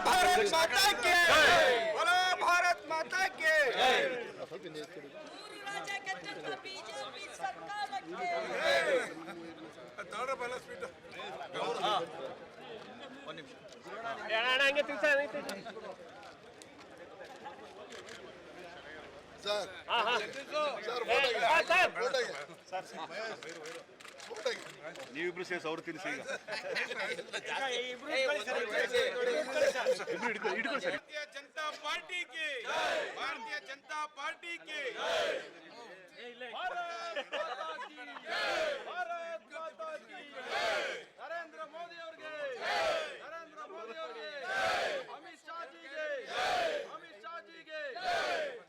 भारत माता के ನೀವಿಬ್ರು ಸೇರಿಸಿ ಅವ್ರು ತಿನ್ಸಿ भारतीय जनता पार्टी के भारतीय जनता पार्टी के नरेंद्र मोदी अमित शाह जी के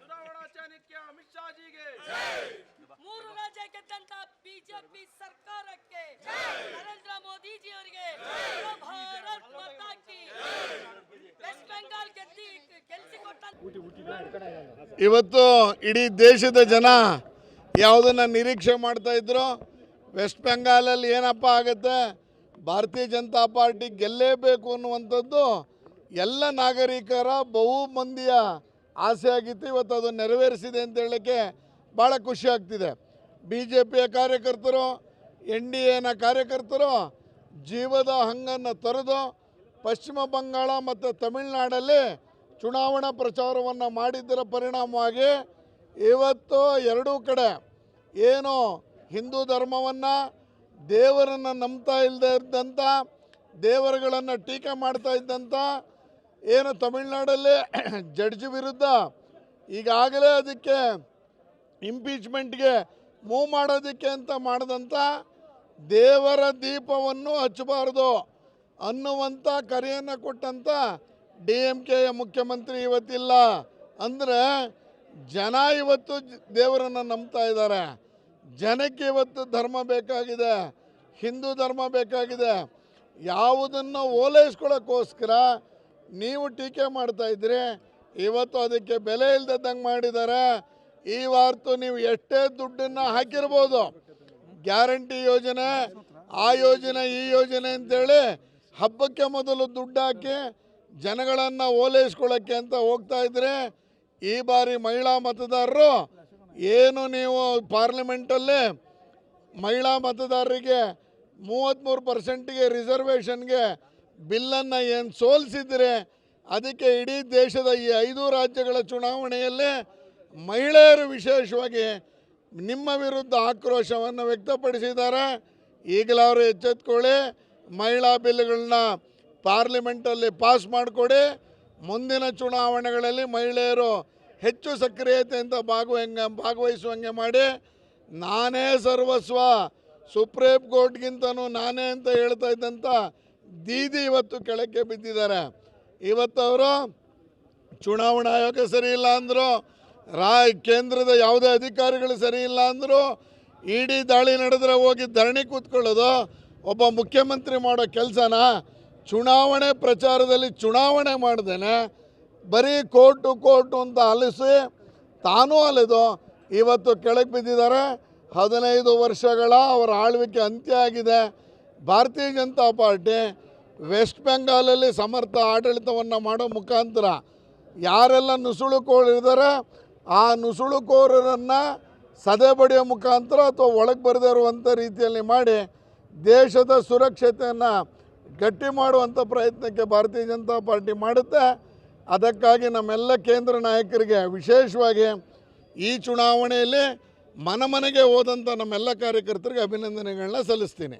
चुनावणा चाणक्य अमित शाह जी के ಮೂರು ರಾಜ್ಯ ಗೆದ್ದಂತ ಬಿಜೆಪಿ ಸರ್ಕಾರಕ್ಕೆ ನರೇಂದ್ರ ಮೋದಿ ಜಿ ಅವರಿಗೆ ಭಾರತ್ ಮಾತಾ ಕಿ ವೆಸ್ಟ್ ಬೆಂಗಾಲ್ ಗೆಲ್ಲಿಸಿಕೊಟ್ಟ ಇವತ್ತು ಇಡೀ ದೇಶದ ಜನ ಯಾವುದನ್ನು ನಿರೀಕ್ಷೆ ಮಾಡ್ತಾ ಇದ್ರು, ವೆಸ್ಟ್ ಬೆಂಗಾಲಲ್ಲಿ ಏನಪ್ಪ ಆಗುತ್ತೆ, ಭಾರತೀಯ ಜನತಾ ಪಾರ್ಟಿ ಗೆಲ್ಲೇಬೇಕು ಅನ್ನುವಂಥದ್ದು ಎಲ್ಲ ನಾಗರಿಕರ ಬಹು ಮಂದಿಯ ಆಸೆ ಆಗಿತ್ತು. ಇವತ್ತು ಅದು ನೆರವೇರಿಸಿದೆ ಅಂತ ಹೇಳೋಕ್ಕೆ ಭಾಳ ಖುಷಿ ಆಗ್ತಿದೆ. ಬಿ ಜೆ ಪಿಯ ಕಾರ್ಯಕರ್ತರು, NDAನ ಕಾರ್ಯಕರ್ತರು ಜೀವದ ಹಂಗನ್ನು ತೊರೆದು ಪಶ್ಚಿಮ ಬಂಗಾಳ ಮತ್ತು ತಮಿಳುನಾಡಲ್ಲಿ ಚುನಾವಣಾ ಪ್ರಚಾರವನ್ನು ಮಾಡಿದ್ದರ ಪರಿಣಾಮವಾಗಿ ಇವತ್ತು ಎರಡೂ ಕಡೆ ಏನು ಹಿಂದೂ ಧರ್ಮವನ್ನು, ದೇವರನ್ನು ನಂಬ್ತಾ ಇಲ್ಲದೆ ಇದ್ದಂಥ, ದೇವರುಗಳನ್ನು ಟೀಕೆ ಮಾಡ್ತಾ ಇದ್ದಂಥ ಏನು ತಮಿಳುನಾಡಲ್ಲಿ ಜಡ್ಜ್ ವಿರುದ್ಧ ಈಗಾಗಲೇ ಅದಕ್ಕೆ ಇಂಪೀಚ್ಮೆಂಟ್ಗೆ ಮೂವ್ ಮಾಡೋದಕ್ಕೆ ಅಂತ ಮಾಡಿದಂಥ ದೇವರ ದೀಪವನ್ನು ಹಚ್ಚಬಾರ್ದು ಅನ್ನುವಂಥ ಕರೆಯನ್ನು ಕೊಟ್ಟಂಥ DMKಯ ಮುಖ್ಯಮಂತ್ರಿ ಇವತ್ತಿಲ್ಲ. ಅಂದರೆ ಜನ ಇವತ್ತು ದೇವರನ್ನು ನಂಬ್ತಾ ಇದ್ದಾರೆ. ಜನಕ್ಕೆ ಇವತ್ತು ಧರ್ಮ ಬೇಕಾಗಿದೆ, ಹಿಂದೂ ಧರ್ಮ ಬೇಕಾಗಿದೆ. ಯಾವುದನ್ನು ಓಲೈಸ್ಕೊಳ್ಳೋಕ್ಕೋಸ್ಕರ ನೀವು ಟೀಕೆ ಮಾಡ್ತಾಯಿದ್ರಿ, ಇವತ್ತು ಅದಕ್ಕೆ ಬೆಲೆ ಇಲ್ದಂಗೆ ಮಾಡಿದ್ದಾರೆ. ಈ ವಾರ್ತು ನೀವು ಎಷ್ಟೇ ದುಡ್ಡನ್ನು ಹಾಕಿರ್ಬೋದು, ಗ್ಯಾರಂಟಿ ಯೋಜನೆ, ಆ ಯೋಜನೆ, ಈ ಯೋಜನೆ ಅಂತೇಳಿ ಹಬ್ಬಕ್ಕೆ ಮೊದಲು ದುಡ್ಡು ಹಾಕಿ ಜನಗಳನ್ನು ಓಲೈಸ್ಕೊಳ್ಳೋಕ್ಕೆ ಅಂತ ಹೋಗ್ತಾ ಇದ್ರೆ, ಈ ಬಾರಿ ಮಹಿಳಾ ಮತದಾರರು ಏನು ನೀವು ಪಾರ್ಲಿಮೆಂಟಲ್ಲಿ ಮಹಿಳಾ ಮತದಾರರಿಗೆ 33%ಗೆ ರಿಸರ್ವೇಷನ್ಗೆ ಬಿಲ್ಲನ್ನು ಏನು ಸೋಲಿಸಿದ್ರೆ, ಅದಕ್ಕೆ ಇಡೀ ದೇಶದ ಈ 5 ರಾಜ್ಯಗಳ ಚುನಾವಣೆಯಲ್ಲಿ ಮಹಿಳೆಯರು ವಿಶೇಷವಾಗಿ ನಿಮ್ಮ ವಿರುದ್ಧ ಆಕ್ರೋಶವನ್ನು ವ್ಯಕ್ತಪಡಿಸಿದ್ದಾರೆ. ಈಗಲೇ ಅವರು ಎಚ್ಚೆತ್ಕೊಳ್ಳಿ, ಮಹಿಳಾ ಬಿಲ್ಗಳನ್ನ ಪಾರ್ಲಿಮೆಂಟಲ್ಲಿ ಪಾಸ್ ಮಾಡಿಕೊಡಿ. ಮುಂದಿನ ಚುನಾವಣೆಗಳಲ್ಲಿ ಮಹಿಳೆಯರು ಹೆಚ್ಚು ಸಕ್ರಿಯತೆಯಿಂದ ಭಾಗವಹಿಸುವಂಗೆ ಮಾಡಿ. ನಾನೇ ಸರ್ವಸ್ವ, ಸುಪ್ರೀಂ ಕೋರ್ಟ್ಗಿಂತನೂ ನಾನೇ ಅಂತ ಹೇಳ್ತಾ ಇದ್ದಂಥ ದೀದಿ ಇವತ್ತು ಕೆಳಕ್ಕೆ ಬಿದ್ದಿದ್ದಾರೆ. ಇವತ್ತು ಅವರು ಚುನಾವಣಾ ಆಯೋಗ ಸರಿ ಇಲ್ಲ ಅಂದರು, ಕೇಂದ್ರದ ಯಾವುದೇ ಅಧಿಕಾರಿಗಳು ಸರಿ ಇಲ್ಲ ಅಂದರು. ಇಡಿ ದಾಳಿ ನಡೆದ್ರೆ ಹೋಗಿ ಧರಣಿ ಕೂತ್ಕೊಳ್ಳೋದು ಒಬ್ಬ ಮುಖ್ಯಮಂತ್ರಿ ಮಾಡೋ ಕೆಲಸನ? ಚುನಾವಣೆ ಪ್ರಚಾರದಲ್ಲಿ ಚುನಾವಣೆ ಮಾಡ್ದೇನೆ ಬರೀ ಕೋರ್ಟು ಅಂತ ಅಲಿಸಿ ತಾನೂ ಅಲೆದು ಇವತ್ತು ಕೆಳಗೆ ಬಿದ್ದಿದ್ದಾರೆ. 15 ವರ್ಷಗಳ ಅವರ ಆಳ್ವಿಕೆ ಅಂತ್ಯ ಆಗಿದೆ. ಭಾರತೀಯ ಜನತಾ ಪಾರ್ಟಿ ವೆಸ್ಟ್ ಬೆಂಗಾಲಲ್ಲಿ ಸಮರ್ಥ ಆಡಳಿತವನ್ನು ಮಾಡೋ ಮುಖಾಂತರ ಯಾರೆಲ್ಲ ನುಸುಳುಕೋರಿದ್ದಾರೆ ಆ ನುಸುಳುಕೋರರನ್ನು ಸದೆ ಬಡಿಯೋ ಮುಖಾಂತರ ಅಥವಾ ಒಳಗೆ ಬರದೇ ಇರುವಂಥ ರೀತಿಯಲ್ಲಿ ಮಾಡಿ ದೇಶದ ಸುರಕ್ಷತೆಯನ್ನು ಗಟ್ಟಿ ಮಾಡುವಂಥ ಪ್ರಯತ್ನಕ್ಕೆ ಭಾರತೀಯ ಜನತಾ ಪಾರ್ಟಿ ಮಾಡುತ್ತೆ. ಅದಕ್ಕಾಗಿ ನಮ್ಮೆಲ್ಲ ಕೇಂದ್ರ ನಾಯಕರಿಗೆ, ವಿಶೇಷವಾಗಿ ಈ ಚುನಾವಣೆಯಲ್ಲಿ ಮನೆಗೆ ಹೋದಂಥ ನಮ್ಮೆಲ್ಲ ಕಾರ್ಯಕರ್ತರಿಗೆ ಅಭಿನಂದನೆಗಳನ್ನ ಸಲ್ಲಿಸ್ತೀನಿ.